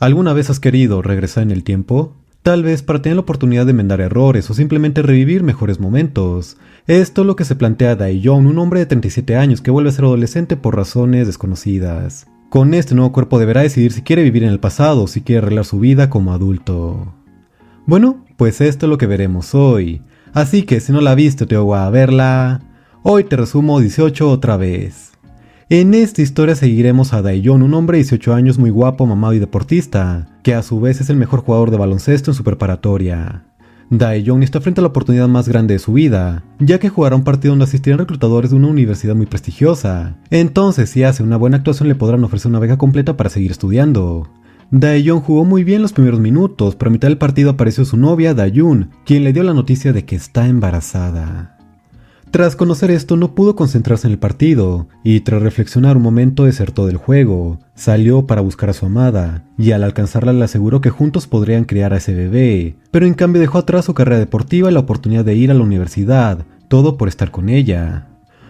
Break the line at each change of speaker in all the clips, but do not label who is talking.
¿Alguna vez has querido regresar en el tiempo? Tal vez para tener la oportunidad de enmendar errores o simplemente revivir mejores momentos. Esto es lo que se plantea Dae-Jong, un hombre de 37 años que vuelve a ser adolescente por razones desconocidas. Con este nuevo cuerpo deberá decidir si quiere vivir en el pasado o si quiere arreglar su vida como adulto. Bueno, pues esto es lo que veremos hoy. Así que si no la viste o te voy a verla, hoy te resumo 18 otra vez. En esta historia seguiremos a Dae-Jong, un hombre de 18 años muy guapo, mamado y deportista, que a su vez es el mejor jugador de baloncesto en su preparatoria. Dae-Jong está frente a la oportunidad más grande de su vida, ya que jugará un partido donde asistirán reclutadores de una universidad muy prestigiosa. Entonces, si hace una buena actuación le podrán ofrecer una beca completa para seguir estudiando. Dae-Jong jugó muy bien los primeros minutos, pero a mitad del partido apareció su novia, Da-Yoon, quien le dio la noticia de que está embarazada. Tras conocer esto no pudo concentrarse en el partido, y tras reflexionar un momento desertó del juego, salió para buscar a su amada, y al alcanzarla le aseguró que juntos podrían criar a ese bebé, pero en cambio dejó atrás su carrera deportiva y la oportunidad de ir a la universidad, todo por estar con ella.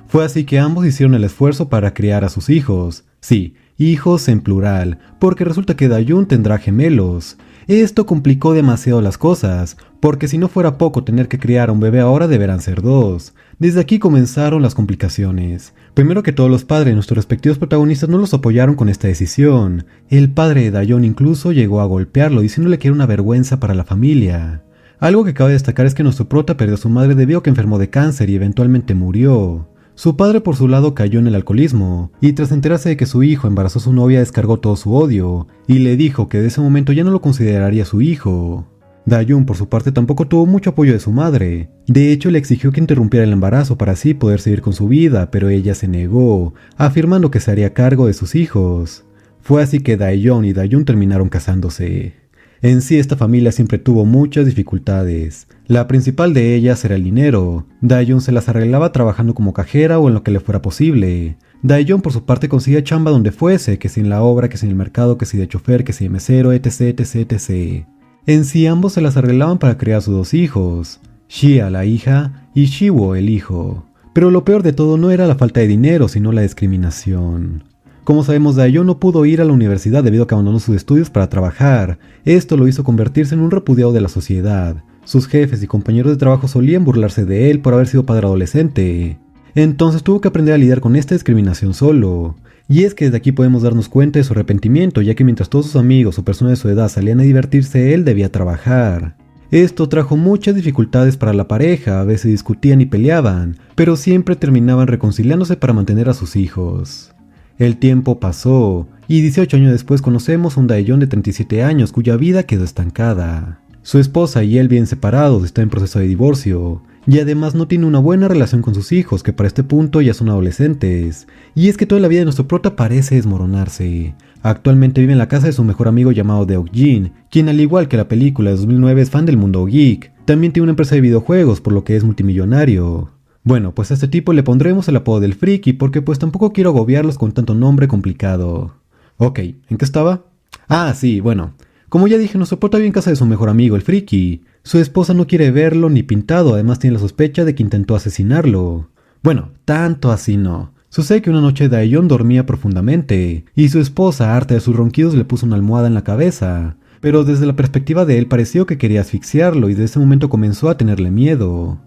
Fue así que ambos hicieron el esfuerzo para criar a sus hijos, sí, hijos en plural, porque resulta que Da-Yoon tendrá gemelos. Esto complicó demasiado las cosas, porque si no fuera poco tener que criar a un bebé ahora deberán ser dos. Desde aquí comenzaron las complicaciones. Primero que todos los padres de nuestros respectivos protagonistas no los apoyaron con esta decisión. El padre de Da-Yoon incluso llegó a golpearlo diciéndole que era una vergüenza para la familia. Algo que cabe destacar es que nuestro prota perdió a su madre debido a que enfermó de cáncer y eventualmente murió. Su padre por su lado cayó en el alcoholismo, y tras enterarse de que su hijo embarazó a su novia descargó todo su odio, y le dijo que de ese momento ya no lo consideraría su hijo. Da-Yoon por su parte tampoco tuvo mucho apoyo de su madre, de hecho le exigió que interrumpiera el embarazo para así poder seguir con su vida, pero ella se negó, afirmando que se haría cargo de sus hijos. Fue así que Dae-Jong y Da-Yoon terminaron casándose. En sí esta familia siempre tuvo muchas dificultades. La principal de ellas era el dinero. Da-Yoon se las arreglaba trabajando como cajera o en lo que le fuera posible. Dae-Jong por su parte conseguía chamba donde fuese, que si en la obra, que si en el mercado, que si de chofer, que si de mesero, etc, etc, etc. En sí ambos se las arreglaban para criar a sus dos hijos, Shia la hija y Shiwo el hijo. Pero lo peor de todo no era la falta de dinero, sino la discriminación. Como sabemos, Dae-Jong no pudo ir a la universidad debido a que abandonó sus estudios para trabajar. Esto lo hizo convertirse en un repudiado de la sociedad. Sus jefes y compañeros de trabajo solían burlarse de él por haber sido padre adolescente. Entonces tuvo que aprender a lidiar con esta discriminación solo. Y es que desde aquí podemos darnos cuenta de su arrepentimiento, ya que mientras todos sus amigos o personas de su edad salían a divertirse, él debía trabajar. Esto trajo muchas dificultades para la pareja, a veces discutían y peleaban, pero siempre terminaban reconciliándose para mantener a sus hijos. El tiempo pasó, y 18 años después conocemos a un Dae-Jong de 37 años cuya vida quedó estancada. Su esposa y él bien separados, están en proceso de divorcio, y además no tiene una buena relación con sus hijos, que para este punto ya son adolescentes. Y es que toda la vida de nuestro prota parece desmoronarse. Actualmente vive en la casa de su mejor amigo llamado Deok-jin, quien al igual que la película de 2009 es fan del mundo geek. También tiene una empresa de videojuegos, por lo que es multimillonario. Bueno, pues a este tipo le pondremos el apodo del friki porque pues tampoco quiero agobiarlos con tanto nombre complicado. Ok, ¿en qué estaba? Ah, sí, bueno. Como ya dije, nuestro prota vive en casa de su mejor amigo, el friki. Su esposa no quiere verlo ni pintado, además tiene la sospecha de que intentó asesinarlo. Bueno, tanto así no. Sucede que una noche Dae-Jong dormía profundamente, y su esposa, harta de sus ronquidos, le puso una almohada en la cabeza. Pero desde la perspectiva de él pareció que quería asfixiarlo y desde ese momento comenzó a tenerle miedo.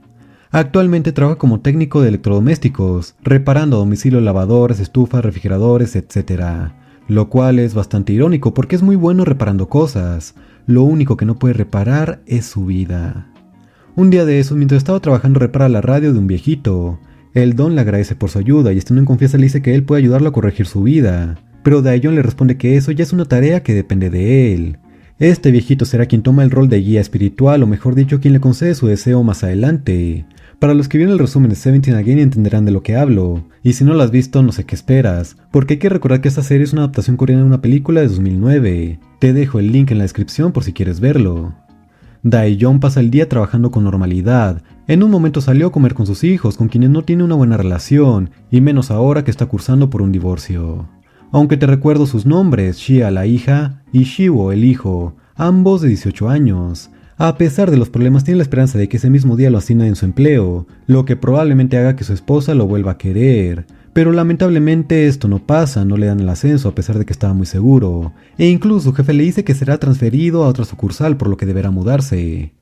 Actualmente trabaja como técnico de electrodomésticos, reparando a domicilio lavadoras, estufas, refrigeradores, etc. Lo cual es bastante irónico porque es muy bueno reparando cosas. Lo único que no puede reparar es su vida. Un día de esos, mientras estaba trabajando, repara la radio de un viejito. El don le agradece por su ayuda y estando en confianza le dice que él puede ayudarlo a corregir su vida. Pero Dae-Jong le responde que eso ya es una tarea que depende de él. Este viejito será quien toma el rol de guía espiritual, o mejor dicho, quien le concede su deseo más adelante. Para los que vieron el resumen de Seventeen Again entenderán de lo que hablo, y si no lo has visto no sé qué esperas, porque hay que recordar que esta serie es una adaptación coreana de una película de 2009. Te dejo el link en la descripción por si quieres verlo. Dae-Jong pasa el día trabajando con normalidad. En un momento salió a comer con sus hijos, con quienes no tiene una buena relación, y menos ahora que está cursando por un divorcio. Aunque te recuerdo sus nombres, Shia la hija y Shiwo el hijo, ambos de 18 años. A pesar de los problemas, tiene la esperanza de que ese mismo día lo asignen en su empleo, lo que probablemente haga que su esposa lo vuelva a querer. Pero lamentablemente esto no pasa, no le dan el ascenso a pesar de que estaba muy seguro, e incluso su jefe le dice que será transferido a otra sucursal por lo que deberá mudarse.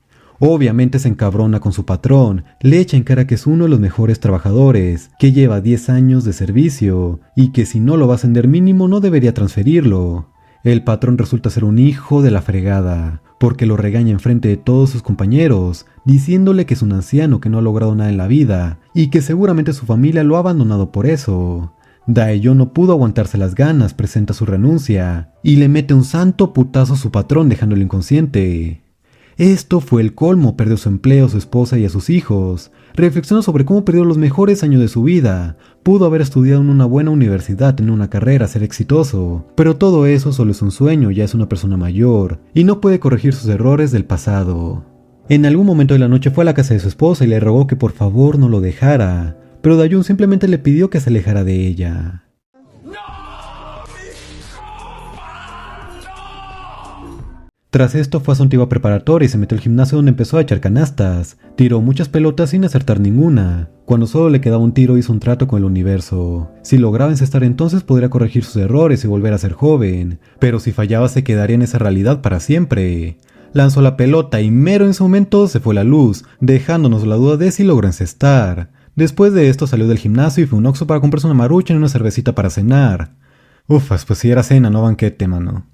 Obviamente se encabrona con su patrón, le echa en cara que es uno de los mejores trabajadores, que lleva 10 años de servicio, y que si no lo va a ascender mínimo no debería transferirlo. El patrón resulta ser un hijo de la fregada, porque lo regaña enfrente de todos sus compañeros, diciéndole que es un anciano que no ha logrado nada en la vida, y que seguramente su familia lo ha abandonado por eso. Daeyeon no pudo aguantarse las ganas, presenta su renuncia, y le mete un santo putazo a su patrón dejándolo inconsciente. Esto fue el colmo, perdió su empleo, su esposa y a sus hijos. Reflexiona sobre cómo perdió los mejores años de su vida. Pudo haber estudiado en una buena universidad, tener una carrera, ser exitoso. Pero todo eso solo es un sueño, ya es una persona mayor, y no puede corregir sus errores del pasado. En algún momento de la noche fue a la casa de su esposa y le rogó que por favor no lo dejara, pero Daeyeon simplemente le pidió que se alejara de ella. Tras esto fue a su antigua preparatoria y se metió al gimnasio donde empezó a echar canastas. Tiró muchas pelotas sin acertar ninguna. Cuando solo le quedaba un tiro hizo un trato con el universo. Si lograba encestar entonces podría corregir sus errores y volver a ser joven. Pero si fallaba se quedaría en esa realidad para siempre. Lanzó la pelota y mero en ese momento se fue la luz, dejándonos la duda de si logró encestar. Después de esto salió del gimnasio y fue a un Oxxo para comprarse una maruchan y una cervecita para cenar. Ufas, pues si era cena, no banquete, mano.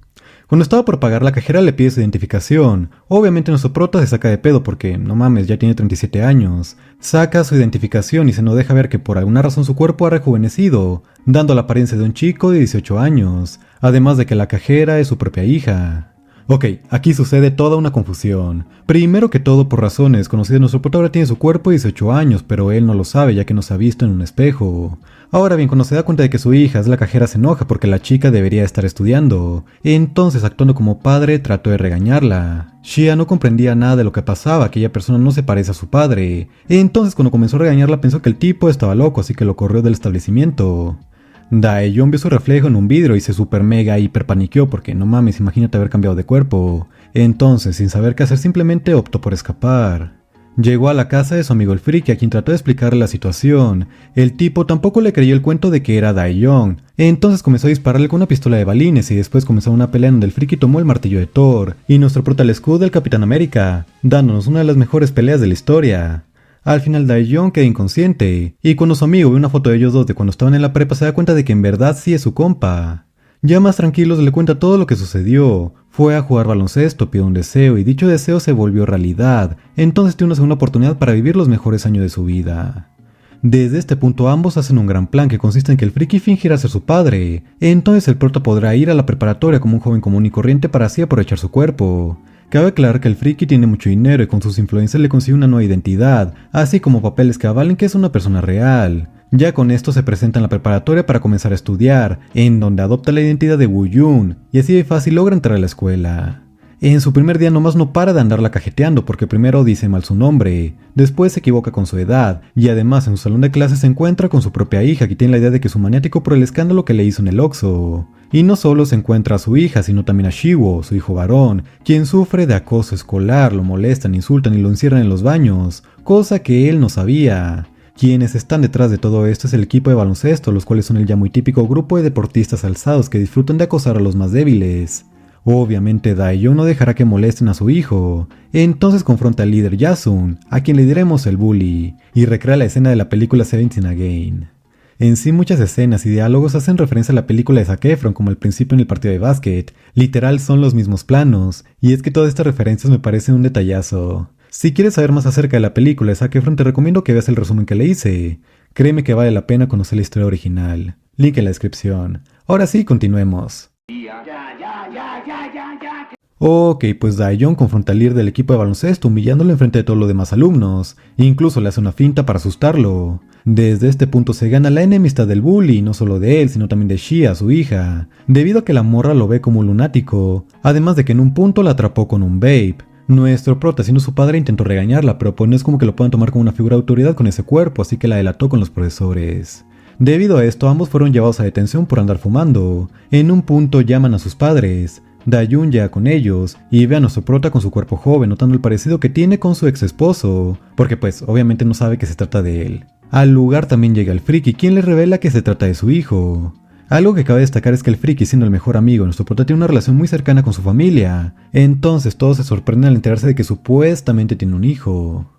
Cuando estaba por pagar, la cajera le pide su identificación. Obviamente nuestro prota se saca de pedo porque, no mames, ya tiene 37 años. Saca su identificación y se nos deja ver que por alguna razón su cuerpo ha rejuvenecido, dando la apariencia de un chico de 18 años, además de que la cajera es su propia hija. Ok, aquí sucede toda una confusión. Primero que todo, por razones conocidas, nuestro prota ahora tiene su cuerpo de 18 años, pero él no lo sabe ya que no se ha visto en un espejo. Ahora bien, cuando se da cuenta de que su hija es la cajera se enoja porque la chica debería estar estudiando. Entonces, actuando como padre, trató de regañarla. Shia no comprendía nada de lo que pasaba, aquella persona no se parece a su padre. Entonces, cuando comenzó a regañarla, pensó que el tipo estaba loco, así que lo corrió del establecimiento. Daeyeon vio su reflejo en un vidrio y se super mega hiper paniqueó porque no mames, imagínate haber cambiado de cuerpo. Entonces, sin saber qué hacer, simplemente optó por escapar. Llegó a la casa de su amigo el friki, a quien trató de explicarle la situación. El tipo tampoco le creyó el cuento de que era Daeyeon. Entonces comenzó a dispararle con una pistola de balines y después comenzó una pelea donde el friki tomó el martillo de Thor y nuestro prota el escudo del Capitán América, dándonos una de las mejores peleas de la historia. Al final Daeyeon queda inconsciente, y cuando su amigo ve una foto de ellos dos de cuando estaban en la prepa se da cuenta de que en verdad sí es su compa. Ya más tranquilos le cuenta todo lo que sucedió. Fue a jugar baloncesto, pidió un deseo y dicho deseo se volvió realidad. Entonces tiene una segunda oportunidad para vivir los mejores años de su vida. Desde este punto ambos hacen un gran plan que consiste en que el friki fingirá ser su padre. Entonces el prota podrá ir a la preparatoria como un joven común y corriente para así aprovechar su cuerpo. Cabe aclarar que el friki tiene mucho dinero y con sus influencias le consigue una nueva identidad, así como papeles que avalen que es una persona real. Ya con esto se presenta en la preparatoria para comenzar a estudiar, en donde adopta la identidad de Woo-Yoon, y así de fácil logra entrar a la escuela. En su primer día nomás no para de andarla cajeteando porque primero dice mal su nombre, después se equivoca con su edad, y además en su salón de clases se encuentra con su propia hija que tiene la idea de que es un maniático por el escándalo que le hizo en el Oxxo. Y no solo se encuentra a su hija, sino también a Shiwo, su hijo varón, quien sufre de acoso escolar, lo molestan, insultan y lo encierran en los baños, cosa que él no sabía. Quienes están detrás de todo esto es el equipo de baloncesto, los cuales son el ya muy típico grupo de deportistas alzados que disfrutan de acosar a los más débiles. Obviamente Daeyeon no dejará que molesten a su hijo, entonces confronta al líder Yasun, a quien le diremos el bully, y recrea la escena de la película Seventeen Again. En sí muchas escenas y diálogos hacen referencia a la película de Zac Efron como al principio en el partido de básquet, literal son los mismos planos, y es que todas estas referencias me parecen un detallazo. Si quieres saber más acerca de la película de Zac Efron te recomiendo que veas el resumen que le hice, créeme que vale la pena conocer la historia original, link en la descripción. Ahora sí, continuemos. Ok, pues Daeyeon confronta al líder del equipo de baloncesto humillándolo enfrente de todos los demás alumnos, incluso le hace una finta para asustarlo. Desde este punto se gana la enemistad del bully, no solo de él, sino también de Shia, su hija, debido a que la morra lo ve como un lunático, además de que en un punto la atrapó con un vape. Nuestro prota, siendo su padre, intentó regañarla, pero pues no es como que lo puedan tomar como una figura de autoridad con ese cuerpo, así que la delató con los profesores. Debido a esto, ambos fueron llevados a detención por andar fumando. En un punto llaman a sus padres. Daeyeon llega con ellos y ve a nuestro prota con su cuerpo joven, notando el parecido que tiene con su ex esposo, porque pues obviamente no sabe que se trata de él. Al lugar también llega el friki, quien le revela que se trata de su hijo. Algo que cabe destacar es que el friki, siendo el mejor amigo de nuestro prota, tiene una relación muy cercana con su familia. Entonces todos se sorprenden al enterarse de que supuestamente tiene un hijo.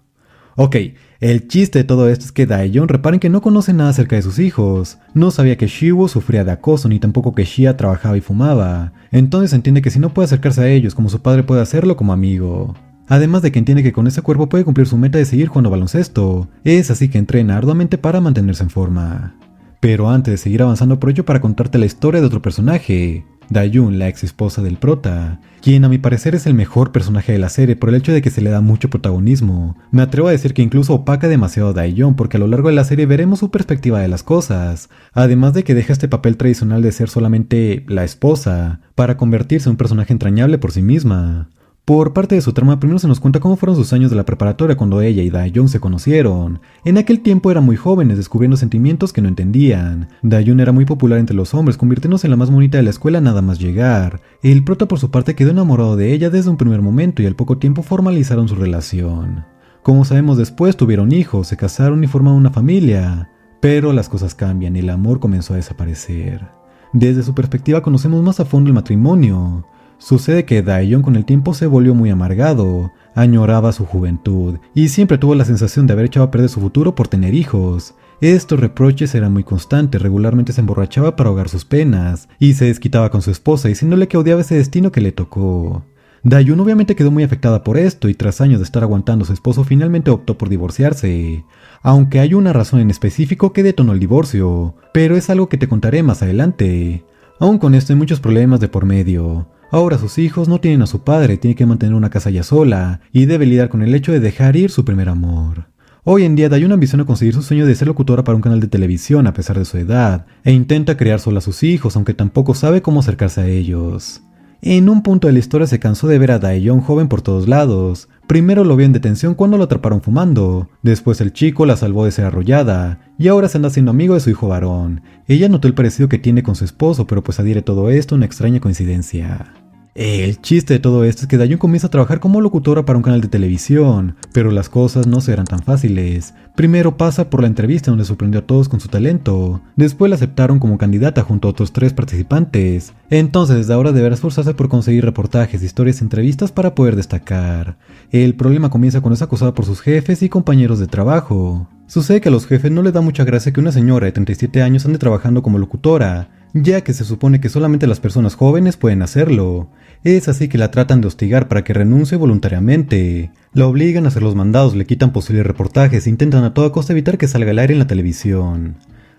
Ok, el chiste de todo esto es que Daeyeon reparen que no conoce nada acerca de sus hijos. No sabía que Shiwoo sufría de acoso ni tampoco que Xia trabajaba y fumaba. Entonces entiende que si no puede acercarse a ellos como su padre puede hacerlo como amigo. Además de que entiende que con ese cuerpo puede cumplir su meta de seguir jugando baloncesto. Es así que entrena arduamente para mantenerse en forma. Pero antes de seguir avanzando, aprovecho para contarte la historia de otro personaje, Dayun, la ex esposa del prota, quien a mi parecer es el mejor personaje de la serie por el hecho de que se le da mucho protagonismo. Me atrevo a decir que incluso opaca demasiado a Daeyeon porque a lo largo de la serie veremos su perspectiva de las cosas, además de que deja este papel tradicional de ser solamente la esposa, para convertirse en un personaje entrañable por sí misma. Por parte de su trama, primero se nos cuenta cómo fueron sus años de la preparatoria cuando ella y Daeyeon se conocieron. En aquel tiempo eran muy jóvenes, descubriendo sentimientos que no entendían. Daeyeon era muy popular entre los hombres, convirtiéndose en la más bonita de la escuela nada más llegar. El prota por su parte quedó enamorado de ella desde un primer momento y al poco tiempo formalizaron su relación. Como sabemos después tuvieron hijos, se casaron y formaron una familia. Pero las cosas cambian y el amor comenzó a desaparecer. Desde su perspectiva conocemos más a fondo el matrimonio. Sucede que Daeyeon con el tiempo se volvió muy amargado, añoraba su juventud y siempre tuvo la sensación de haber echado a perder su futuro por tener hijos. Estos reproches eran muy constantes, regularmente se emborrachaba para ahogar sus penas y se desquitaba con su esposa diciéndole que odiaba ese destino que le tocó. Daeyeon obviamente quedó muy afectada por esto y tras años de estar aguantando a su esposo finalmente optó por divorciarse. Aunque hay una razón en específico que detonó el divorcio, pero es algo que te contaré más adelante. Aún con esto hay muchos problemas de por medio. Ahora sus hijos no tienen a su padre, tiene que mantener una casa ya sola y debe lidiar con el hecho de dejar ir su primer amor. Hoy en día Daeyeon ambiciona conseguir su sueño de ser locutora para un canal de televisión a pesar de su edad e intenta criar sola a sus hijos aunque tampoco sabe cómo acercarse a ellos. En un punto de la historia se cansó de ver a Daeyeon joven por todos lados. Primero lo vio en detención cuando lo atraparon fumando, después el chico la salvó de ser arrollada, y ahora se anda haciendo amigo de su hijo varón. Ella notó el parecido que tiene con su esposo, pero pues adhiere todo esto a una extraña coincidencia. El chiste de todo esto es que Daeyeon comienza a trabajar como locutora para un canal de televisión, pero las cosas no serán tan fáciles. Primero pasa por la entrevista donde sorprendió a todos con su talento, después la aceptaron como candidata junto a otros 3 participantes, entonces desde ahora deberá esforzarse por conseguir reportajes, historias y entrevistas para poder destacar. El problema comienza cuando es acosada por sus jefes y compañeros de trabajo. Sucede que a los jefes no les da mucha gracia que una señora de 37 años ande trabajando como locutora, ya que se supone que solamente las personas jóvenes pueden hacerlo. Es así que la tratan de hostigar para que renuncie voluntariamente. La obligan a hacer los mandados, le quitan posibles reportajes e intentan a toda costa evitar que salga al aire en la televisión.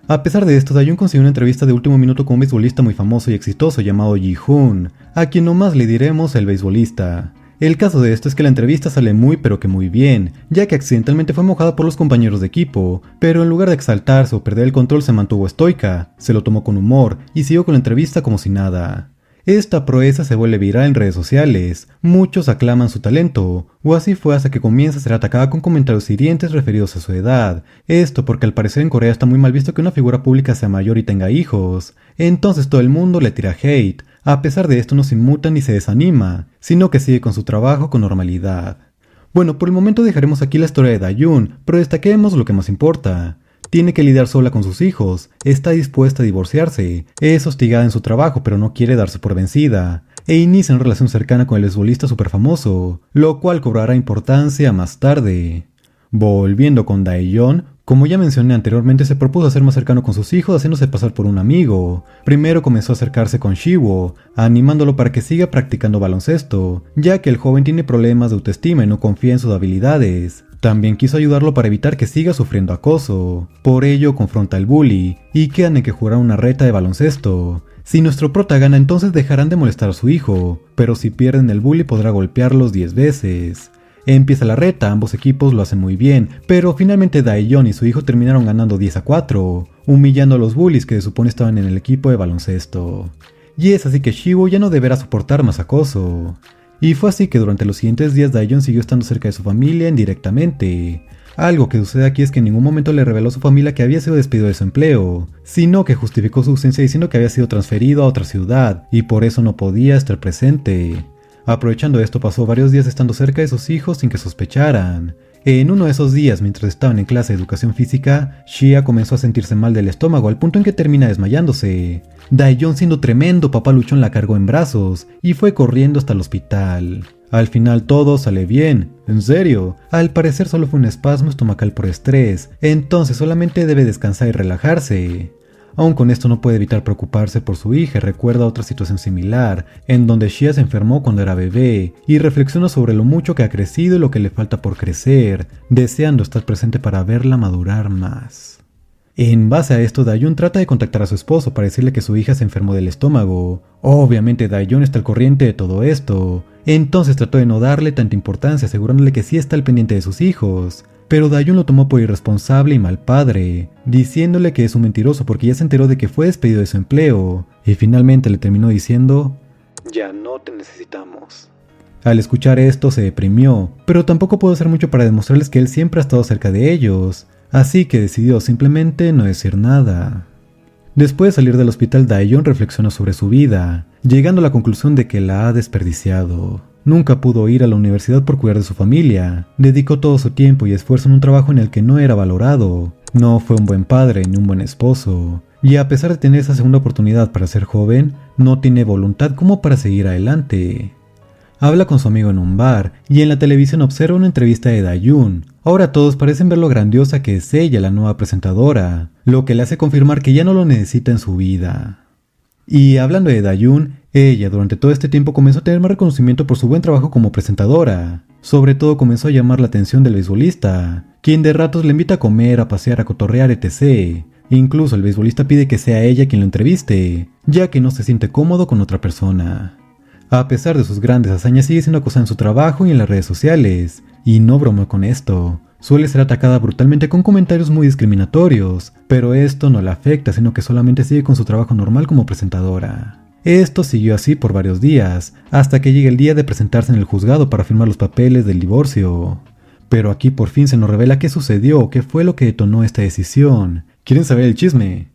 A pesar de esto, Daeyeon consiguió una entrevista de último minuto con un beisbolista muy famoso y exitoso llamado Ji-hoon, a quien nomás le diremos el beisbolista. El caso de esto es que la entrevista sale muy pero que muy bien, ya que accidentalmente fue mojada por los compañeros de equipo, pero en lugar de exaltarse o perder el control se mantuvo estoica, se lo tomó con humor y siguió con la entrevista como si nada. Esta proeza se vuelve viral en redes sociales, muchos aclaman su talento, o así fue hasta que comienza a ser atacada con comentarios hirientes referidos a su edad. Esto porque al parecer en Corea está muy mal visto que una figura pública sea mayor y tenga hijos, entonces todo el mundo le tira hate. A pesar de esto no se inmuta ni se desanima, sino que sigue con su trabajo con normalidad. Bueno, por el momento dejaremos aquí la historia de Daeyeon, pero destaquemos lo que más importa. Tiene que lidiar sola con sus hijos, está dispuesta a divorciarse, es hostigada en su trabajo pero no quiere darse por vencida, e inicia una relación cercana con el beisbolista super famoso, lo cual cobrará importancia más tarde. Volviendo con Daeyeon, como ya mencioné anteriormente, se propuso ser más cercano con sus hijos haciéndose pasar por un amigo. Primero comenzó a acercarse con Shiwoo, animándolo para que siga practicando baloncesto, ya que el joven tiene problemas de autoestima y no confía en sus habilidades. También quiso ayudarlo para evitar que siga sufriendo acoso. Por ello confronta al bully, y quedan en que jugarán una reta de baloncesto. Si nuestro prota gana, entonces dejarán de molestar a su hijo, pero si pierden el bully podrá golpearlos 10 veces. Empieza la reta, ambos equipos lo hacen muy bien, pero finalmente Daeyeon y su hijo terminaron ganando 10-4, humillando a los bullies que se supone estaban en el equipo de baloncesto. Y es así que Shiwoo ya no deberá soportar más acoso. Y fue así que durante los siguientes días Daeyeon siguió estando cerca de su familia indirectamente. Algo que sucede aquí es que en ningún momento le reveló a su familia que había sido despedido de su empleo, sino que justificó su ausencia diciendo que había sido transferido a otra ciudad y por eso no podía estar presente. Aprovechando esto pasó varios días estando cerca de sus hijos sin que sospecharan. En uno de esos días, mientras estaban en clase de educación física, Shia comenzó a sentirse mal del estómago al punto en que termina desmayándose. Daejeon, siendo tremendo papá luchón, la cargó en brazos y fue corriendo hasta el hospital. Al final todo sale bien, en serio. Al parecer solo fue un espasmo estomacal por estrés, entonces solamente debe descansar y relajarse. Aún con esto no puede evitar preocuparse por su hija y recuerda otra situación similar, en donde Shia se enfermó cuando era bebé, y reflexiona sobre lo mucho que ha crecido y lo que le falta por crecer, deseando estar presente para verla madurar más. En base a esto, Daejeon trata de contactar a su esposo para decirle que su hija se enfermó del estómago. Obviamente Daejeon está al corriente de todo esto, entonces trató de no darle tanta importancia, asegurándole que sí está al pendiente de sus hijos. Pero Daejeon lo tomó por irresponsable y mal padre, diciéndole que es un mentiroso porque ya se enteró de que fue despedido de su empleo, y finalmente le terminó diciendo:
ya no te necesitamos.
Al escuchar esto se deprimió, pero tampoco pudo hacer mucho para demostrarles que él siempre ha estado cerca de ellos, así que decidió simplemente no decir nada. Después de salir del hospital, Daejeon reflexionó sobre su vida, llegando a la conclusión de que la ha desperdiciado. Nunca pudo ir a la universidad por cuidar de su familia, dedicó todo su tiempo y esfuerzo en un trabajo en el que no era valorado, no fue un buen padre ni un buen esposo, y a pesar de tener esa segunda oportunidad para ser joven, no tiene voluntad como para seguir adelante. Habla con su amigo en un bar, y en la televisión observa una entrevista de Daejeon. Ahora todos parecen ver lo grandiosa que es ella, la nueva presentadora, lo que le hace confirmar que ya no lo necesita en su vida. Y hablando de Daejeon, ella durante todo este tiempo comenzó a tener más reconocimiento por su buen trabajo como presentadora. Sobre todo comenzó a llamar la atención del beisbolista, quien de ratos le invita a comer, a pasear, a cotorrear, etc. Incluso el beisbolista pide que sea ella quien lo entreviste, ya que no se siente cómodo con otra persona. A pesar de sus grandes hazañas, sigue siendo acosada en su trabajo y en las redes sociales, y no bromeo con esto. Suele ser atacada brutalmente con comentarios muy discriminatorios, pero esto no la afecta, sino que solamente sigue con su trabajo normal como presentadora. Esto siguió así por varios días, hasta que llega el día de presentarse en el juzgado para firmar los papeles del divorcio. Pero aquí por fin se nos revela qué sucedió o qué fue lo que detonó esta decisión. ¿Quieren saber el chisme?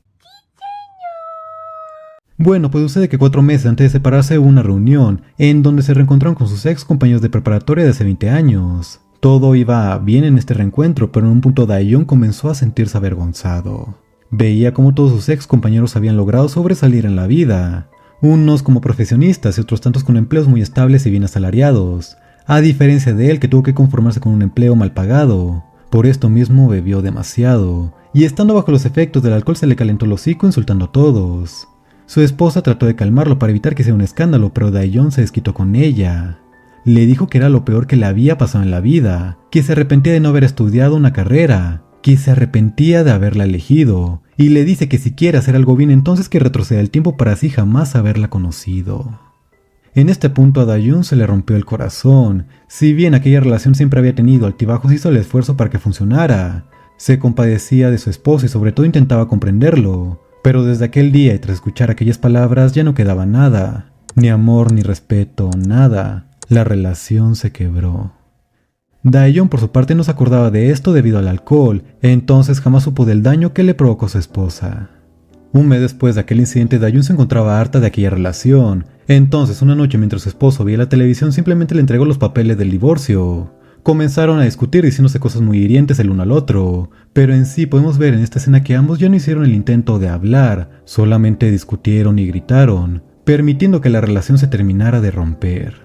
Bueno, pues sucede que 4 meses antes de separarse hubo una reunión, en donde se reencontraron con sus ex compañeros de preparatoria de hace 20 años. Todo iba bien en este reencuentro, pero en un punto Daejeon comenzó a sentirse avergonzado. Veía cómo todos sus ex compañeros habían logrado sobresalir en la vida, unos como profesionistas y otros tantos con empleos muy estables y bien asalariados, a diferencia de él, que tuvo que conformarse con un empleo mal pagado. Por esto mismo bebió demasiado, y estando bajo los efectos del alcohol se le calentó el hocico insultando a todos. Su esposa trató de calmarlo para evitar que sea un escándalo, pero Daejeon se desquitó con ella. Le dijo que era lo peor que le había pasado en la vida, que se arrepentía de no haber estudiado una carrera, que se arrepentía de haberla elegido, y le dice que si quiere hacer algo bien entonces que retroceda el tiempo para así jamás haberla conocido. En este punto a Daejeon se le rompió el corazón. Si bien aquella relación siempre había tenido altibajos, hizo el esfuerzo para que funcionara. Se compadecía de su esposo y sobre todo intentaba comprenderlo. Pero desde aquel día y tras escuchar aquellas palabras ya no quedaba nada. Ni amor, ni respeto, nada. La relación se quebró. Daejeon por su parte no se acordaba de esto debido al alcohol, entonces jamás supo del daño que le provocó su esposa. Un mes después de aquel incidente, Daejeon se encontraba harta de aquella relación. Entonces una noche mientras su esposo veía la televisión simplemente le entregó los papeles del divorcio. Comenzaron a discutir diciéndose cosas muy hirientes el uno al otro, pero en sí podemos ver en esta escena que ambos ya no hicieron el intento de hablar, solamente discutieron y gritaron, permitiendo que la relación se terminara de romper.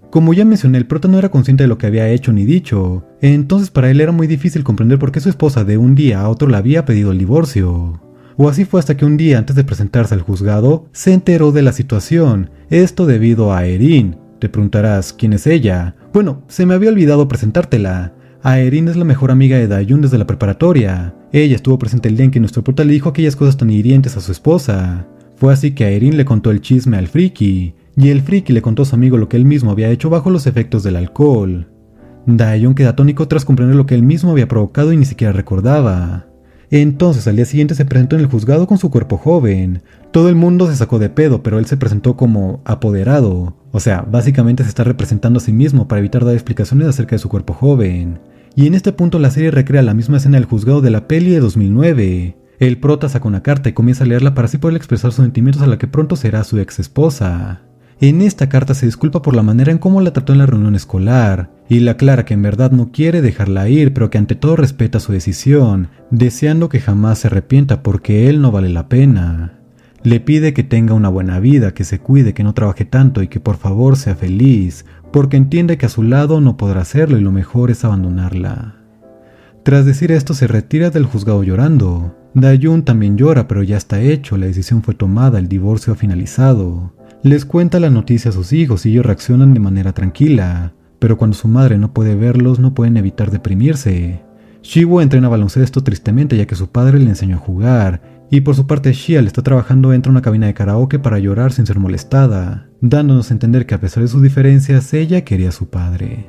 Como ya mencioné, el prota no era consciente de lo que había hecho ni dicho, entonces para él era muy difícil comprender por qué su esposa de un día a otro le había pedido el divorcio. O así fue hasta que un día antes de presentarse al juzgado, se enteró de la situación, esto debido a Erin. Te preguntarás, ¿quién es ella? Bueno, se me había olvidado presentártela. Erin es la mejor amiga de Daejeon desde la preparatoria. Ella estuvo presente el día en que nuestro prota le dijo aquellas cosas tan hirientes a su esposa. Fue así que Erin le contó el chisme al friki, y el friki le contó a su amigo lo que él mismo había hecho bajo los efectos del alcohol. Daejeon queda atónico tras comprender lo que él mismo había provocado y ni siquiera recordaba. Entonces al día siguiente se presentó en el juzgado con su cuerpo joven. Todo el mundo se sacó de pedo, pero él se presentó como apoderado. O sea, básicamente se está representando a sí mismo para evitar dar explicaciones acerca de su cuerpo joven. Y en este punto la serie recrea la misma escena del juzgado de la peli de 2009. El prota saca una carta y comienza a leerla para así poder expresar sus sentimientos a la que pronto será su ex esposa. En esta carta se disculpa por la manera en cómo la trató en la reunión escolar y le aclara que en verdad no quiere dejarla ir, pero que ante todo respeta su decisión, deseando que jamás se arrepienta porque él no vale la pena. Le pide que tenga una buena vida, que se cuide, que no trabaje tanto y que por favor sea feliz, porque entiende que a su lado no podrá hacerlo y lo mejor es abandonarla. Tras decir esto se retira del juzgado llorando. Dayun también llora, pero ya está hecho, la decisión fue tomada, el divorcio ha finalizado. Les cuenta la noticia a sus hijos y ellos reaccionan de manera tranquila, pero cuando su madre no puede verlos no pueden evitar deprimirse. Shiwo entrena baloncesto tristemente ya que su padre le enseñó a jugar, y por su parte Xial está trabajando dentro de una cabina de karaoke para llorar sin ser molestada, dándonos a entender que a pesar de sus diferencias ella quería a su padre.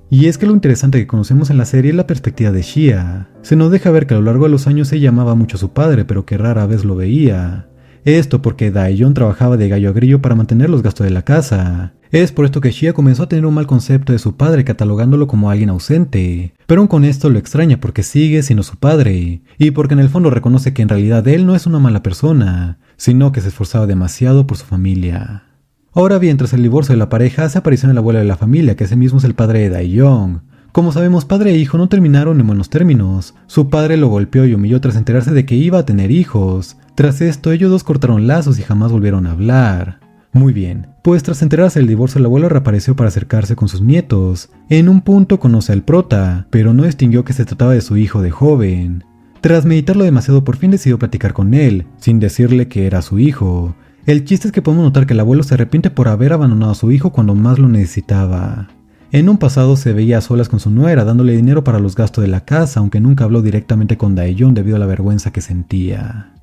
Y es que lo interesante que conocemos en la serie es la perspectiva de Xia. Se nos deja ver que a lo largo de los años ella amaba mucho a su padre, pero que rara vez lo veía. Esto porque Daeyeon trabajaba de gallo a grillo para mantener los gastos de la casa. Es por esto que Xia comenzó a tener un mal concepto de su padre, catalogándolo como alguien ausente. Pero aún con esto lo extraña porque sigue siendo su padre, y porque en el fondo reconoce que en realidad él no es una mala persona, sino que se esforzaba demasiado por su familia. Ahora bien, tras el divorcio de la pareja, hace aparición el abuelo de la familia, que ese mismo es el padre de Daeyeon. Como sabemos, padre e hijo no terminaron en buenos términos. Su padre lo golpeó y humilló tras enterarse de que iba a tener hijos. Tras esto, ellos dos cortaron lazos y jamás volvieron a hablar. Muy bien, pues tras enterarse del divorcio, el abuelo reapareció para acercarse con sus nietos. En un punto conoce al prota, pero no distinguió que se trataba de su hijo de joven. Tras meditarlo demasiado, por fin decidió platicar con él, sin decirle que era su hijo. El chiste es que podemos notar que el abuelo se arrepiente por haber abandonado a su hijo cuando más lo necesitaba. En un pasado se veía a solas con su nuera, dándole dinero para los gastos de la casa, aunque nunca habló directamente con Daeyeon debido a la vergüenza que sentía.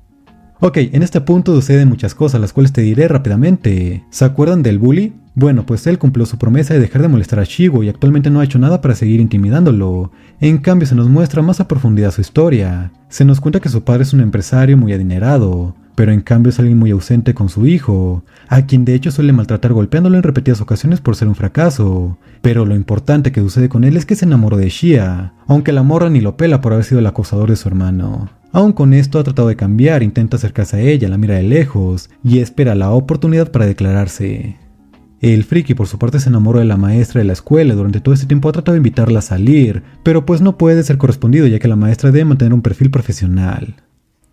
Ok, en este punto suceden muchas cosas, las cuales te diré rápidamente. ¿Se acuerdan del bully? Bueno, pues él cumplió su promesa de dejar de molestar a Shiwo y actualmente no ha hecho nada para seguir intimidándolo. En cambio se nos muestra más a profundidad su historia. Se nos cuenta que su padre es un empresario muy adinerado, pero en cambio es alguien muy ausente con su hijo, a quien de hecho suele maltratar golpeándolo en repetidas ocasiones por ser un fracaso. Pero lo importante que sucede con él es que se enamoró de Xia, aunque la morra ni lo pela por haber sido el acosador de su hermano. Aún con esto ha tratado de cambiar, intenta acercarse a ella, la mira de lejos y espera la oportunidad para declararse. El friki por su parte se enamoró de la maestra de la escuela y durante todo este tiempo ha tratado de invitarla a salir, pero pues no puede ser correspondido ya que la maestra debe mantener un perfil profesional.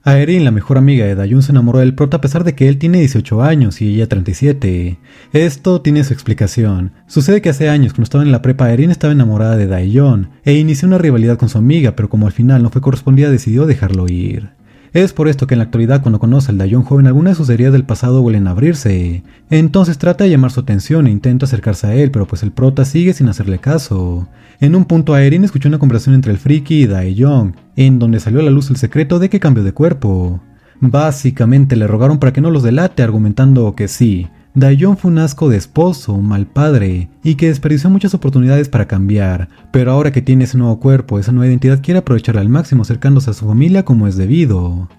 Aerin, la mejor amiga de Daeyeon, se enamoró del prota a pesar de que él tiene 18 años y ella 37. Esto tiene su explicación. Sucede que hace años, cuando estaba en la prepa, Aerin estaba enamorada de Daeyeon e inició una rivalidad con su amiga, pero como al final no fue correspondida, decidió dejarlo ir. Es por esto que en la actualidad, cuando conoce al Daeyeon joven, algunas de sus heridas del pasado vuelven a abrirse. Entonces trata de llamar su atención e intenta acercarse a él, pero pues el prota sigue sin hacerle caso. En un punto, Aerin escuchó una conversación entre el friki y Daeyeon, en donde salió a la luz el secreto de que cambió de cuerpo. Básicamente le rogaron para que no los delate, argumentando que sí, Daeyeon fue un asco de esposo, un mal padre, y que desperdició muchas oportunidades para cambiar, pero ahora que tiene ese nuevo cuerpo, esa nueva identidad, quiere aprovecharla al máximo acercándose a su familia como es debido.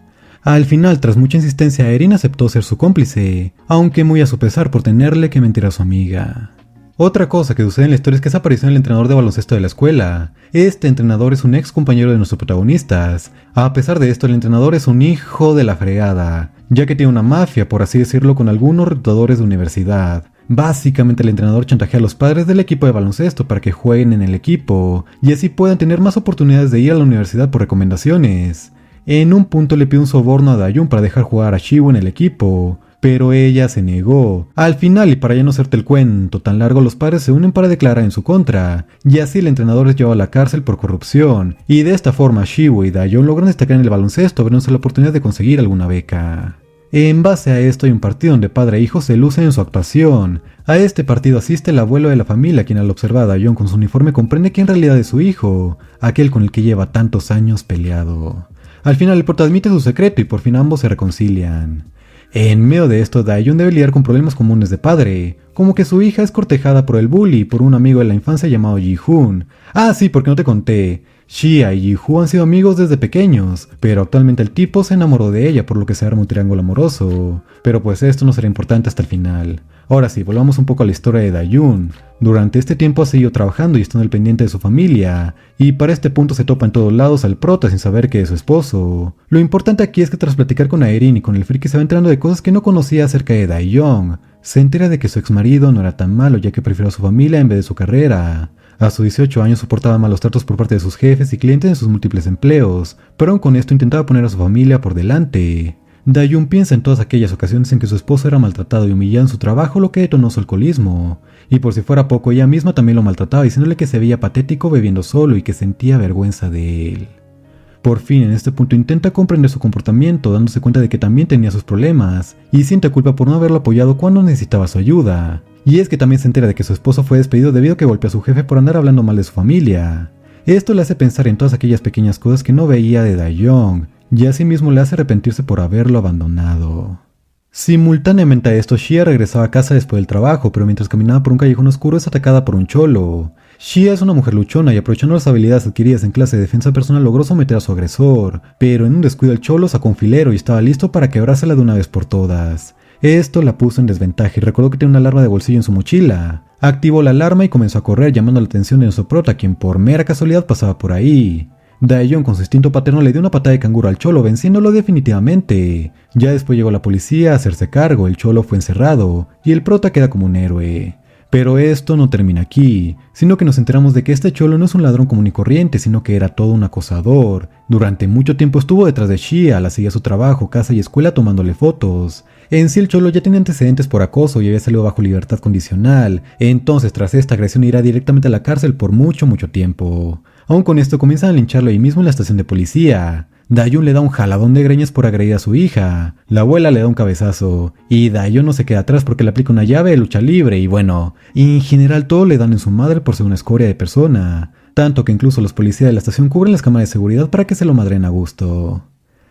Al final, tras mucha insistencia, Aerin aceptó ser su cómplice, aunque muy a su pesar por tenerle que mentir a su amiga. Otra cosa que sucede en la historia es que apareció el entrenador de baloncesto de la escuela. Este entrenador es un ex compañero de nuestros protagonistas. A pesar de esto, el entrenador es un hijo de la fregada, ya que tiene una mafia, por así decirlo, con algunos reclutadores de universidad. Básicamente el entrenador chantajea a los padres del equipo de baloncesto para que jueguen en el equipo, y así puedan tener más oportunidades de ir a la universidad por recomendaciones. En un punto le pide un soborno a Daeyeon para dejar jugar a Shiwo en el equipo, pero ella se negó. Al final, y para ya no hacerte el cuento tan largo, los padres se unen para declarar en su contra, y así el entrenador es llevado a la cárcel por corrupción, y de esta forma Shiwo y Daeyeon logran destacar en el baloncesto, abriéndose la oportunidad de conseguir alguna beca. En base a esto hay un partido donde padre e hijo se lucen en su actuación. A este partido asiste el abuelo de la familia, quien al observar a Daeyeon con su uniforme comprende que en realidad es su hijo, aquel con el que lleva tantos años peleado. Al final el prota admite su secreto y por fin ambos se reconcilian. En medio de esto, Daeyeon debe lidiar con problemas comunes de padre, como que su hija es cortejada por el bully por un amigo de la infancia llamado Ji-hoon. Ah, sí, porque no te conté. Xia y Ji-hoon han sido amigos desde pequeños, pero actualmente el tipo se enamoró de ella, por lo que se arma un triángulo amoroso. Pero pues esto no será importante hasta el final. Ahora sí, volvamos un poco a la historia de Daeyeon. Durante este tiempo ha seguido trabajando y estando al pendiente de su familia, y para este punto se topa en todos lados al prota sin saber que es su esposo. Lo importante aquí es que tras platicar con Aerin y con el friki se va enterando de cosas que no conocía acerca de Daeyeon, Se entera de que su exmarido no era tan malo, ya que prefirió a su familia en vez de su carrera. A sus 18 años soportaba malos tratos por parte de sus jefes y clientes en sus múltiples empleos, pero aún con esto intentaba poner a su familia por delante. Dayun piensa en todas aquellas ocasiones en que su esposo era maltratado y humillado en su trabajo, lo que detonó su alcoholismo. Y por si fuera poco, ella misma también lo maltrataba, diciéndole que se veía patético bebiendo solo y que sentía vergüenza de él. Por fin, en este punto intenta comprender su comportamiento, dándose cuenta de que también tenía sus problemas, y siente culpa por no haberlo apoyado cuando necesitaba su ayuda. Y es que también se entera de que su esposo fue despedido debido a que golpeó a su jefe por andar hablando mal de su familia. Esto le hace pensar en todas aquellas pequeñas cosas que no veía de Daejeon, y asimismo le hace arrepentirse por haberlo abandonado. Simultáneamente a esto, Shia regresaba a casa después del trabajo, pero mientras caminaba por un callejón oscuro es atacada por un cholo. Shia es una mujer luchona y aprovechando las habilidades adquiridas en clase de defensa personal logró someter a su agresor, pero en un descuido el cholo sacó un filero y estaba listo para quebrársela de una vez por todas. Esto la puso en desventaja y recordó que tenía una alarma de bolsillo en su mochila. Activó la alarma y comenzó a correr llamando la atención de nuestro prota, quien por mera casualidad pasaba por ahí. Daejeon con su instinto paterno le dio una patada de canguro al cholo, venciéndolo definitivamente. Ya después llegó la policía a hacerse cargo, el cholo fue encerrado y el prota queda como un héroe. Pero esto no termina aquí, sino que nos enteramos de que este cholo no es un ladrón común y corriente, sino que era todo un acosador. Durante mucho tiempo estuvo detrás de Shia, la seguía a su trabajo, casa y escuela tomándole fotos. En sí el cholo ya tenía antecedentes por acoso y había salido bajo libertad condicional, entonces tras esta agresión irá directamente a la cárcel por mucho tiempo. Aún con esto comienzan a lincharlo ahí mismo en la estación de policía. Daejeon le da un jaladón de greñas por agredir a su hija, la abuela le da un cabezazo, y Daejeon no se queda atrás porque le aplica una llave de lucha libre y bueno, en general todo le dan en su madre por ser una escoria de persona, tanto que incluso los policías de la estación cubren las cámaras de seguridad para que se lo madren a gusto.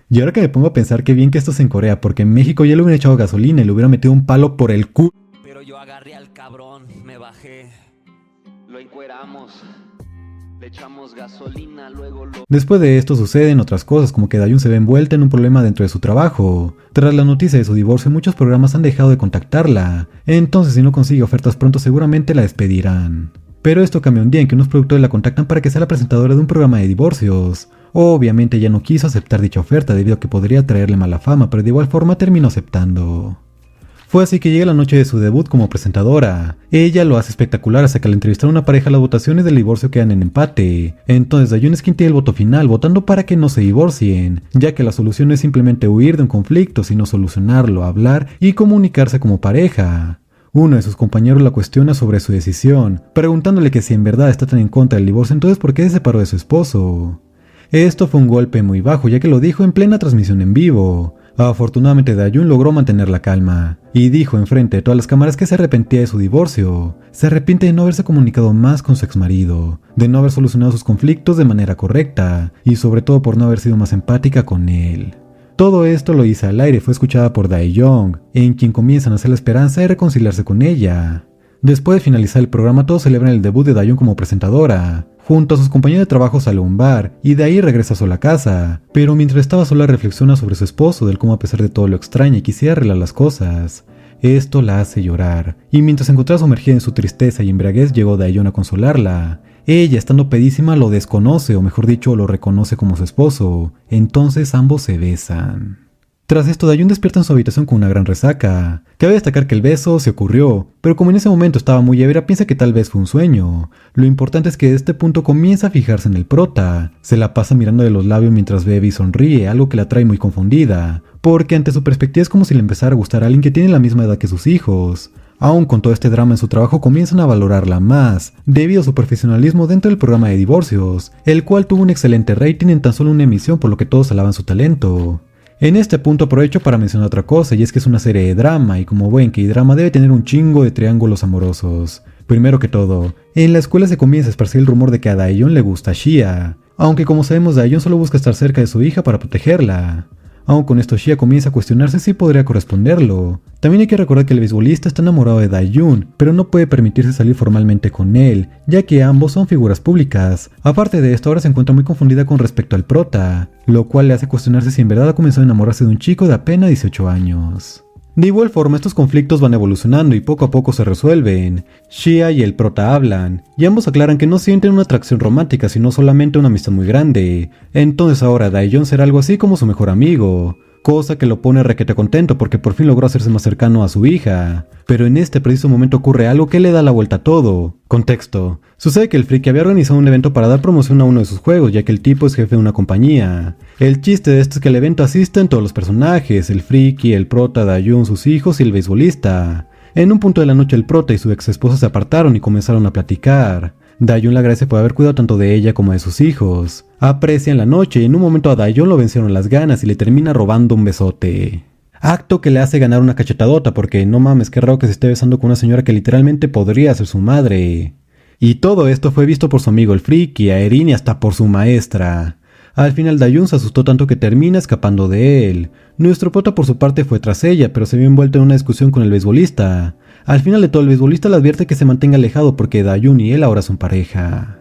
Y ahora que me pongo a pensar qué bien que esto es en Corea, porque en México ya le hubieran echado gasolina y le hubiera metido un palo por el culo.
Pero yo agarré al cabrón, me bajé, lo encueramos. Le echamos gasolina, luego lo...
Después de esto suceden otras cosas, como que Daejeon se ve envuelta en un problema dentro de su trabajo. Tras la noticia de su divorcio, muchos programas han dejado de contactarla, entonces si no consigue ofertas pronto seguramente la despedirán. Pero esto cambia un día en que unos productores la contactan para que sea la presentadora de un programa de divorcios. Obviamente ella no quiso aceptar dicha oferta debido a que podría traerle mala fama, pero de igual forma terminó aceptando. Fue así que llega la noche de su debut como presentadora. Ella lo hace espectacular hasta que al entrevistar a una pareja las votaciones del divorcio quedan en empate. Entonces Daejeon es quien tiene el voto final, votando para que no se divorcien, ya que la solución no es simplemente huir de un conflicto, sino solucionarlo, hablar y comunicarse como pareja. Uno de sus compañeros la cuestiona sobre su decisión, preguntándole que si en verdad está tan en contra del divorcio, entonces ¿por qué se separó de su esposo? Esto fue un golpe muy bajo, ya que lo dijo en plena transmisión en vivo. Afortunadamente Daejeon logró mantener la calma, y dijo enfrente de todas las cámaras que se arrepentía de su divorcio. Se arrepiente de no haberse comunicado más con su exmarido, de no haber solucionado sus conflictos de manera correcta, y sobre todo por no haber sido más empática con él. Todo esto lo hizo al aire y fue escuchada por Daejeon, en quien comienzan a hacer la esperanza de reconciliarse con ella. Después de finalizar el programa, todos celebran el debut de Daejeon como presentadora. Junto a sus compañeros de trabajo sale a un bar y de ahí regresa sola a casa, pero mientras estaba sola reflexiona sobre su esposo, del cómo a pesar de todo lo extraña y quisiera arreglar las cosas. Esto la hace llorar, y mientras se encontraba sumergida en su tristeza y embriaguez llegó Daejeon a consolarla. Ella, estando pedísima, lo desconoce, o mejor dicho, lo reconoce como su esposo, entonces ambos se besan. Tras esto, Daejeon despierta en su habitación con una gran resaca. Cabe destacar que el beso se ocurrió, pero como en ese momento estaba muy ebria, piensa que tal vez fue un sueño. Lo importante es que de este punto comienza a fijarse en el prota. Se la pasa mirando de los labios mientras bebe y sonríe, algo que la trae muy confundida, porque ante su perspectiva es como si le empezara a gustar a alguien que tiene la misma edad que sus hijos. Aún con todo este drama en su trabajo comienzan a valorarla más, debido a su profesionalismo dentro del programa de divorcios, el cual tuvo un excelente rating en tan solo una emisión, por lo que todos alaban su talento. En este punto aprovecho para mencionar otra cosa, y es que es una serie de drama, y como buen K-drama debe tener un chingo de triángulos amorosos. Primero que todo, en la escuela se comienza a esparcir el rumor de que a Daejeon le gusta Shia, aunque como sabemos Daejeon solo busca estar cerca de su hija para protegerla. Aún con esto Shia comienza a cuestionarse si podría corresponderlo. También hay que recordar que el beisbolista está enamorado de Daejeon, pero no puede permitirse salir formalmente con él, ya que ambos son figuras públicas. Aparte de esto, ahora se encuentra muy confundida con respecto al prota, lo cual le hace cuestionarse si en verdad ha comenzado a enamorarse de un chico de apenas 18 años. De igual forma, estos conflictos van evolucionando y poco a poco se resuelven. Shia y el prota hablan, y ambos aclaran que no sienten una atracción romántica, sino solamente una amistad muy grande. Entonces ahora Daejeon será algo así como su mejor amigo. cosa que lo pone requete contento porque por fin logró hacerse más cercano a su hija. Pero en este preciso momento ocurre algo que le da la vuelta a todo. Contexto. Sucede que el friki había organizado un evento para dar promoción a uno de sus juegos, ya que el tipo es jefe de una compañía. El chiste de esto es que al evento asisten todos los personajes, el friki, el prota, Dayun, sus hijos y el beisbolista. En un punto de la noche el prota y su ex esposa se apartaron y comenzaron a platicar. Dayun le agradece por haber cuidado tanto de ella como de sus hijos. Aprecian la noche y en un momento a Dayun lo vencieron las ganas y le termina robando un besote. Acto que le hace ganar una cachetadota porque no mames, qué raro que se esté besando con una señora que literalmente podría ser su madre. Y todo esto fue visto por su amigo el friki, a Erin y hasta por su maestra. Al final Dayun se asustó tanto que termina escapando de él. Nuestro prota por su parte fue tras ella, pero se vio envuelto en una discusión con el beisbolista. Al final de todo el beisbolista le advierte que se mantenga alejado porque Dayun y él ahora son pareja.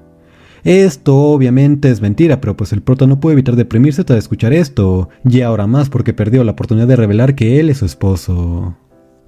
Esto obviamente es mentira, pero pues el prota no puede evitar deprimirse tras escuchar esto, y ahora más porque perdió la oportunidad de revelar que él es su esposo.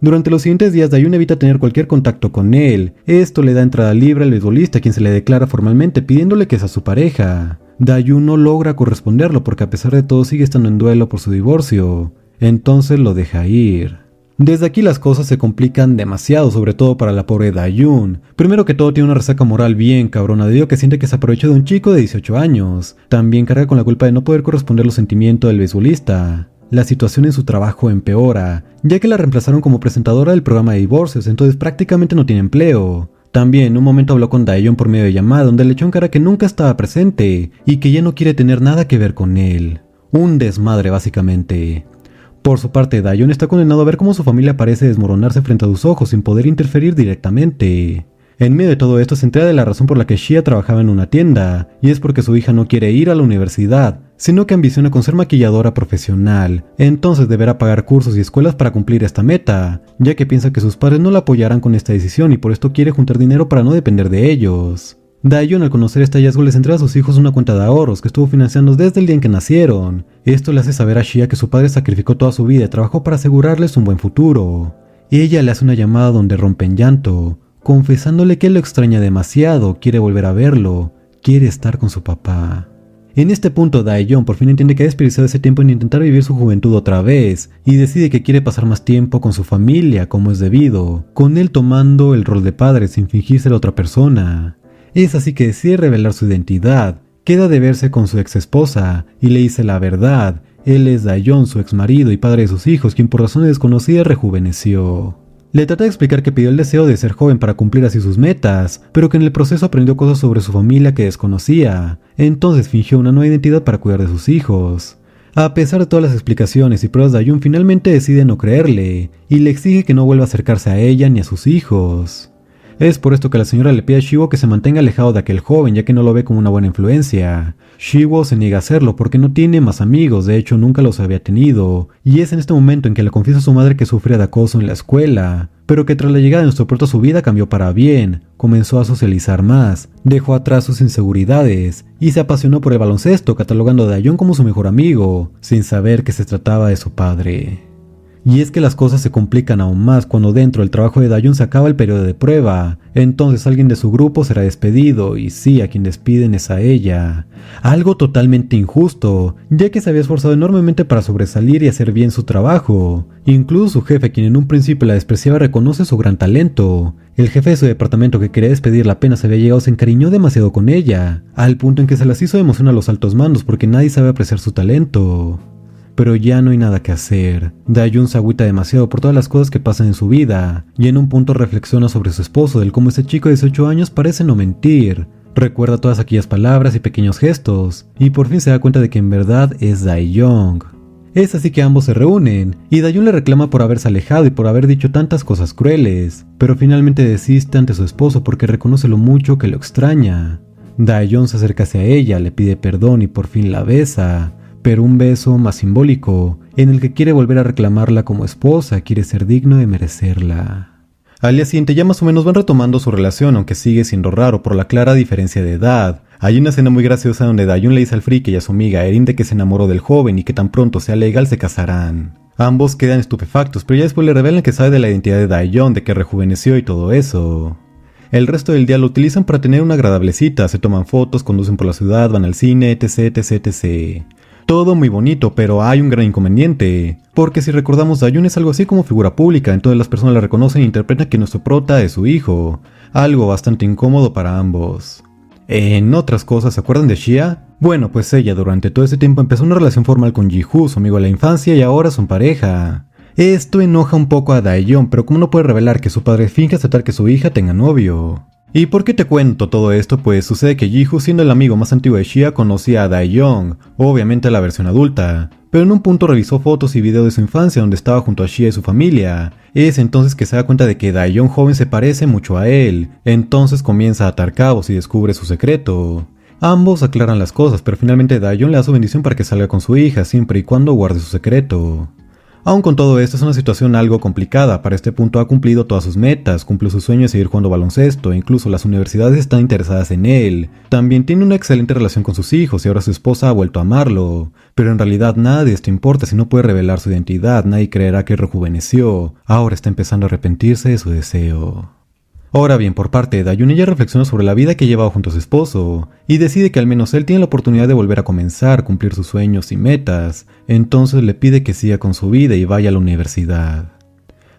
Durante los siguientes días Dayun evita tener cualquier contacto con él. Esto le da entrada libre al beisbolista, quien se le declara formalmente pidiéndole que sea su pareja. Dayun no logra corresponderlo porque a pesar de todo sigue estando en duelo por su divorcio, entonces lo deja ir. Desde aquí las cosas se complican demasiado, sobre todo para la pobre Dayun. Primero que todo tiene una resaca moral bien cabrona debido a que siente que se aprovechó de un chico de 18 años. También carga con la culpa de no poder corresponder los sentimientos del beisbolista. La situación en su trabajo empeora, ya que la reemplazaron como presentadora del programa de divorcios, entonces prácticamente no tiene empleo. También en un momento habló con Dayun por medio de llamada donde le echó en cara que nunca estaba presente y que ya no quiere tener nada que ver con él. Un desmadre básicamente. Por su parte, Dayun está condenado a ver cómo su familia parece desmoronarse frente a sus ojos sin poder interferir directamente. En medio de todo esto se entera de la razón por la que Shia trabajaba en una tienda, y es porque su hija no quiere ir a la universidad, sino que ambiciona con ser maquilladora profesional, entonces deberá pagar cursos y escuelas para cumplir esta meta, ya que piensa que sus padres no la apoyarán con esta decisión y por esto quiere juntar dinero para no depender de ellos. Dayun al conocer este hallazgo les entrega a sus hijos una cuenta de ahorros que estuvo financiando desde el día en que nacieron. Esto le hace saber a Shia que su padre sacrificó toda su vida y trabajó para asegurarles un buen futuro. Ella le hace una llamada donde rompe en llanto, confesándole que lo extraña demasiado, quiere volver a verlo, quiere estar con su papá. En este punto Dayun por fin entiende que ha desperdiciado ese tiempo en intentar vivir su juventud otra vez y decide que quiere pasar más tiempo con su familia como es debido, con él tomando el rol de padre sin fingirse a otra persona. Es así que decide revelar su identidad, queda de verse con su ex esposa y le dice la verdad. Él es Dayun, su ex marido y padre de sus hijos, quien por razones desconocidas rejuveneció. Le trata de explicar que pidió el deseo de ser joven para cumplir así sus metas, pero que en el proceso aprendió cosas sobre su familia que desconocía, entonces fingió una nueva identidad para cuidar de sus hijos. A pesar de todas las explicaciones y pruebas, Dayun finalmente decide no creerle, y le exige que no vuelva a acercarse a ella ni a sus hijos. Es por esto que la señora le pide a Shiwo que se mantenga alejado de aquel joven, ya que no lo ve como una buena influencia. Shiwo se niega a hacerlo porque no tiene más amigos, de hecho nunca los había tenido, y es en este momento en que le confiesa a su madre que sufre de acoso en la escuela, pero que tras la llegada de nuestro prota su vida cambió para bien, comenzó a socializar más, dejó atrás sus inseguridades, y se apasionó por el baloncesto, catalogando a Dayun como su mejor amigo, sin saber que se trataba de su padre. Y es que las cosas se complican aún más cuando dentro del trabajo de Dayun se acaba el periodo de prueba, entonces alguien de su grupo será despedido y sí, a quien despiden es a ella. Algo totalmente injusto, ya que se había esforzado enormemente para sobresalir y hacer bien su trabajo. Incluso su jefe, quien en un principio la despreciaba, reconoce su gran talento. El jefe de su departamento que quería despedirla apenas había llegado se encariñó demasiado con ella, al punto en que se las hizo de emoción a los altos mandos porque nadie sabe apreciar su talento. Pero ya no hay nada que hacer. Dayun se agüita demasiado por todas las cosas que pasan en su vida, y en un punto reflexiona sobre su esposo, del cómo ese chico de 18 años parece no mentir. Recuerda todas aquellas palabras y pequeños gestos, y por fin se da cuenta de que en verdad es Dae-jung. Es así que ambos se reúnen, y Dayun le reclama por haberse alejado y por haber dicho tantas cosas crueles, pero finalmente desiste ante su esposo porque reconoce lo mucho que lo extraña. Dae-jung se acerca hacia ella, le pide perdón y por fin la besa, pero un beso más simbólico, en el que quiere volver a reclamarla como esposa, quiere ser digno de merecerla. Al día siguiente ya más o menos van retomando su relación, aunque sigue siendo raro por la clara diferencia de edad. Hay una escena muy graciosa donde Dayun le dice al friki y a su amiga Erin de que se enamoró del joven y que tan pronto sea legal se casarán. Ambos quedan estupefactos, pero ya después le revelan que sabe de la identidad de Dae-jung, de que rejuveneció y todo eso. El resto del día lo utilizan para tener una agradable cita, se toman fotos, conducen por la ciudad, van al cine, etc. Todo muy bonito, pero hay un gran inconveniente, porque si recordamos, Dayun es algo así como figura pública, entonces las personas la reconocen e interpretan que nuestro prota es su hijo, algo bastante incómodo para ambos. En otras cosas, ¿se acuerdan de Xia? Bueno, pues ella durante todo ese tiempo empezó una relación formal con Ji-Hoo, su amigo de la infancia, y ahora son pareja. Esto enoja un poco a Daeyeon, pero ¿cómo no puede revelar que su padre finge aceptar que su hija tenga novio? ¿Y por qué te cuento todo esto? Pues sucede que Ji-Hoo, siendo el amigo más antiguo de Xia, conocía a Daeyeon, obviamente la versión adulta, pero en un punto revisó fotos y videos de su infancia donde estaba junto a Xia y su familia. Es entonces que se da cuenta de que Daeyeon joven se parece mucho a él, entonces comienza a atar cabos y descubre su secreto. Ambos aclaran las cosas, pero finalmente Daeyeon le da su bendición para que salga con su hija siempre y cuando guarde su secreto. Aun con todo esto es una situación algo complicada, para este punto ha cumplido todas sus metas, cumplió su sueño de seguir jugando baloncesto, e incluso las universidades están interesadas en él. También tiene una excelente relación con sus hijos y ahora su esposa ha vuelto a amarlo, pero en realidad nada de esto importa si no puede revelar su identidad, nadie creerá que rejuveneció, ahora está empezando a arrepentirse de su deseo. Ahora bien, por parte de Daeyeon, ella reflexiona sobre la vida que lleva junto a su esposo, y decide que al menos él tiene la oportunidad de volver a comenzar, cumplir sus sueños y metas, entonces le pide que siga con su vida y vaya a la universidad.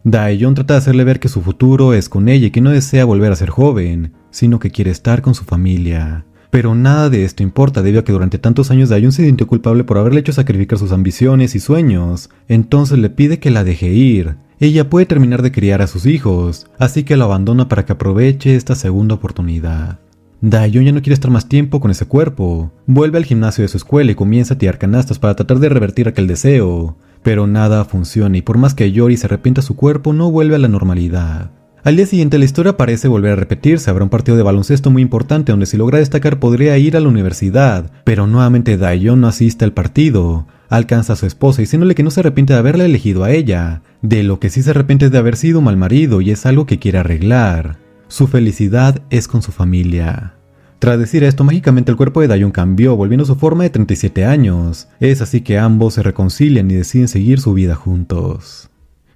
Daeyeon trata de hacerle ver que su futuro es con ella y que no desea volver a ser joven, sino que quiere estar con su familia. Pero nada de esto importa debido a que durante tantos años Daeyeon se sintió culpable por haberle hecho sacrificar sus ambiciones y sueños, entonces le pide que la deje ir. Ella puede terminar de criar a sus hijos, así que lo abandona para que aproveche esta segunda oportunidad. Daeyeon ya no quiere estar más tiempo con ese cuerpo, vuelve al gimnasio de su escuela y comienza a tirar canastas para tratar de revertir aquel deseo, pero nada funciona y por más que llore y se arrepienta su cuerpo no vuelve a la normalidad. Al día siguiente la historia parece volver a repetirse, habrá un partido de baloncesto muy importante donde si logra destacar podría ir a la universidad, pero nuevamente Daeyeon no asiste al partido. Alcanza a su esposa diciéndole que no se arrepiente de haberla elegido a ella, de lo que sí se arrepiente es de haber sido un mal marido y es algo que quiere arreglar. Su felicidad es con su familia. Tras decir esto, mágicamente el cuerpo de Daeyeon cambió, volviendo a su forma de 37 años. Es así que ambos se reconcilian y deciden seguir su vida juntos.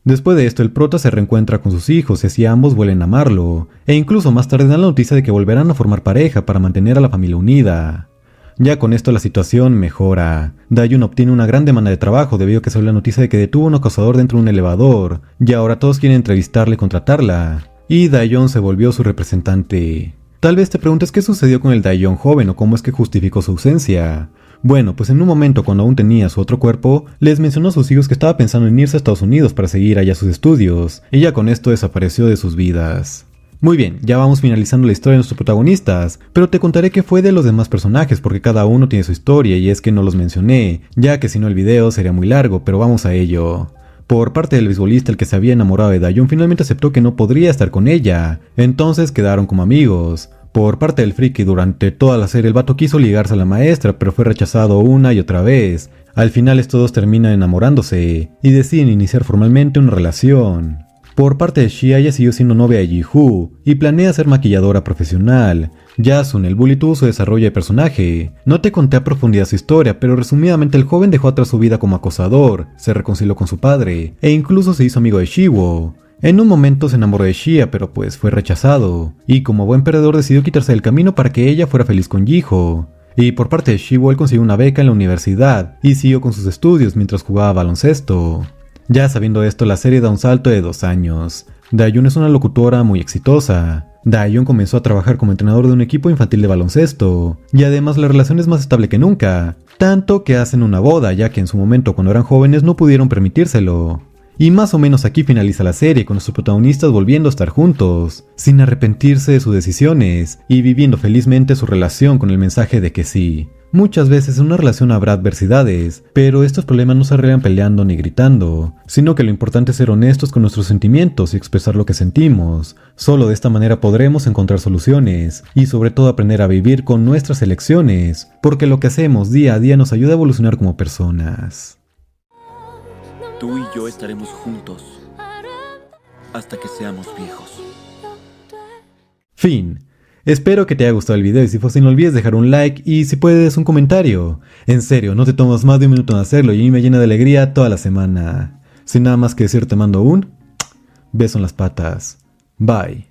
Después de esto, el prota se reencuentra con sus hijos y así ambos vuelven a amarlo, e incluso más tarde dan la noticia de que volverán a formar pareja para mantener a la familia unida. Ya con esto la situación mejora. Daeyeon obtiene una gran demanda de trabajo debido a que salió la noticia de que detuvo a un acosador dentro de un elevador, y ahora todos quieren entrevistarle y contratarla, y Daeyeon se volvió su representante. Tal vez te preguntes qué sucedió con el Daeyeon joven o cómo es que justificó su ausencia. Bueno, pues en un momento cuando aún tenía su otro cuerpo, les mencionó a sus hijos que estaba pensando en irse a Estados Unidos para seguir allá sus estudios, y ya con esto desapareció de sus vidas. Muy bien, ya vamos finalizando la historia de nuestros protagonistas, pero te contaré qué fue de los demás personajes porque cada uno tiene su historia y es que no los mencioné, ya que si no el video sería muy largo, pero vamos a ello. Por parte del beisbolista, el que se había enamorado de Daeyeon finalmente aceptó que no podría estar con ella, entonces quedaron como amigos. Por parte del friki, durante toda la serie el vato quiso ligarse a la maestra, pero fue rechazado una y otra vez. Al final estos dos terminan enamorándose y deciden iniciar formalmente una relación. Por parte de Xia, ella siguió siendo novia de Ji-Hoo y planea ser maquilladora profesional. Yasun, el bully, tuvo su desarrollo de personaje. No te conté a profundidad su historia, pero resumidamente el joven dejó atrás su vida como acosador, se reconcilió con su padre e incluso se hizo amigo de Shiwo. En un momento se enamoró de Xia, pero pues fue rechazado, y como buen perdedor decidió quitarse del camino para que ella fuera feliz con Ji-Hoo. Y por parte de Shiwo, él consiguió una beca en la universidad y siguió con sus estudios mientras jugaba baloncesto. Ya sabiendo esto, la serie da un salto de 2 años. Daeyeon es una locutora muy exitosa. Daeyeon comenzó a trabajar como entrenador de un equipo infantil de baloncesto, y además la relación es más estable que nunca, tanto que hacen una boda, ya que en su momento cuando eran jóvenes no pudieron permitírselo. Y más o menos aquí finaliza la serie, con nuestros protagonistas volviendo a estar juntos, sin arrepentirse de sus decisiones, y viviendo felizmente su relación con el mensaje de que sí. Muchas veces en una relación habrá adversidades, pero estos problemas no se arreglan peleando ni gritando, sino que lo importante es ser honestos con nuestros sentimientos y expresar lo que sentimos. Solo de esta manera podremos encontrar soluciones, y sobre todo aprender a vivir con nuestras elecciones, porque lo que hacemos día a día nos ayuda a evolucionar como personas.
Tú y yo estaremos juntos hasta que seamos viejos.
Fin. Espero que te haya gustado el video y si fue así no olvides dejar un like y si puedes un comentario. En serio, no te tomas más de un minuto en hacerlo y a mí me llena de alegría toda la semana. Sin nada más que decir, te mando un beso en las patas. Bye.